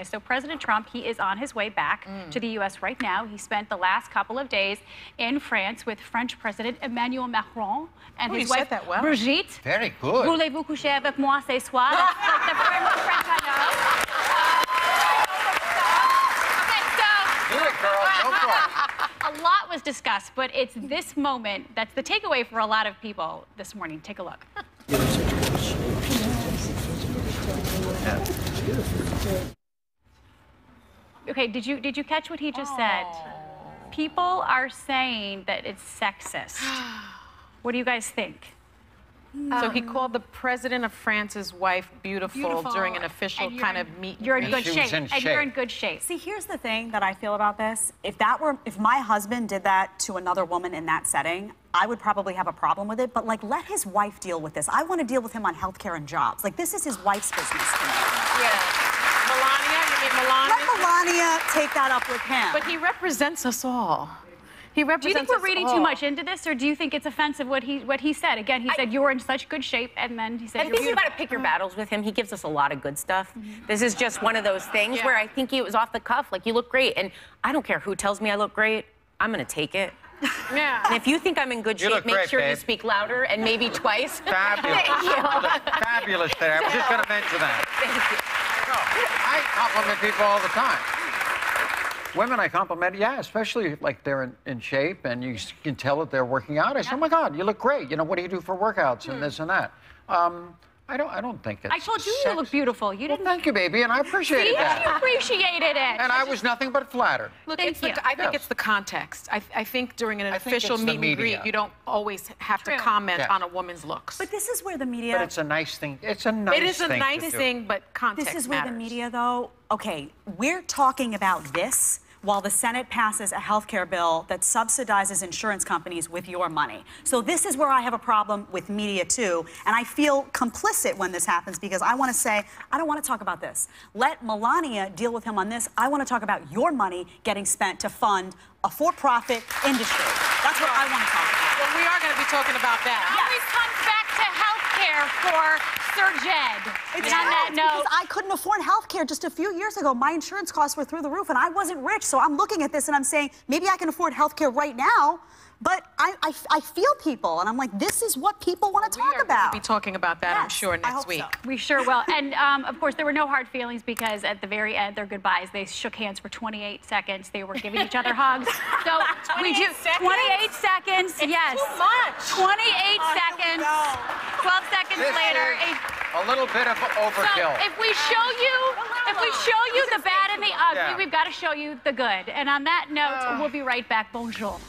guys. So President Trump, he is on his way back to the U.S. right now. He spent the last couple of days in France with French President Emmanuel Macron and his wife, Brigitte. Very good. Voulez-vous coucher avec moi ce soir? That's like the French I know. Do it, girl. Go for it. A lot was discussed, but it's this moment that's the takeaway for a lot of people this morning. Take a look. Okay, did you catch what he just said? People are saying that it's sexist. What do you guys think? So he called the president of France's wife beautiful during an official kind of meet. You're in good shape. And you're in good shape. See, here's the thing that I feel about this. If my husband did that to another woman in that setting, I would probably have a problem with it. But like, let his wife deal with this. I want to deal with him on healthcare and jobs. Like, this is his wife's business to me. Yeah. Melania, you mean Melania? Let Melania take that up with him. But he represents us all. He represents. Do you think we're reading too much into this, or do you think it's offensive what he said? Again, he said you're in such good shape, and then he said I think you got to pick your battles with him. He gives us a lot of good stuff. This is just one of those things where I think it was off the cuff. Like, you look great, and I don't care who tells me I look great. I'm gonna take it. Yeah. And if you think I'm in good shape, make sure you speak louder and maybe twice. Fabulous. Thank you. Fabulous there. I was just going to mention that. Thank you. No, I compliment people all the time. Women I compliment, yeah, especially like they're in shape and you can tell that they're working out. I say, oh my God, you look great. You know, what do you do for workouts and this and that? I don't think it's I told you you look beautiful. You didn't. Well, thank you, baby, and I appreciated that. You appreciated it. And I was nothing but flattered. Look, I think it's the context. I think during an official meet and greet, you don't always have to comment on a woman's looks. But this is where the media... But it's a nice thing. It's a nice thing. It is a nice thing, but context This is where matters. the media, though... Okay, we're talking about this while the Senate passes a health care bill that subsidizes insurance companies with your money. So this is where I have a problem with media, too. And I feel complicit when this happens because I want to say, I don't want to talk about this. Let Melania deal with him on this. I want to talk about your money getting spent to fund a for-profit industry. That's what I want to talk about. Well, we are going to be talking about that. Always comes back to health care for Sir Jed. It's and on that note, because I couldn't afford health care just a few years ago. My insurance costs were through the roof, and I wasn't rich. So I'm looking at this, and I'm saying, maybe I can afford health care right now, but I feel people, and I'm like, this is what people want to talk about. We are going to be talking about that, I'm sure, next week. So. we sure will. And, of course, there were no hard feelings because at the very end, their goodbyes, they shook hands for 28 seconds. They were giving each other hugs. So 28 seconds? 28 seconds, yes. Too much. 28 seconds. 12 seconds later. A little bit of overkill. So if we show you the bad and the ugly, we've got to show you the good. And on that note, we'll be right back. Bonjour.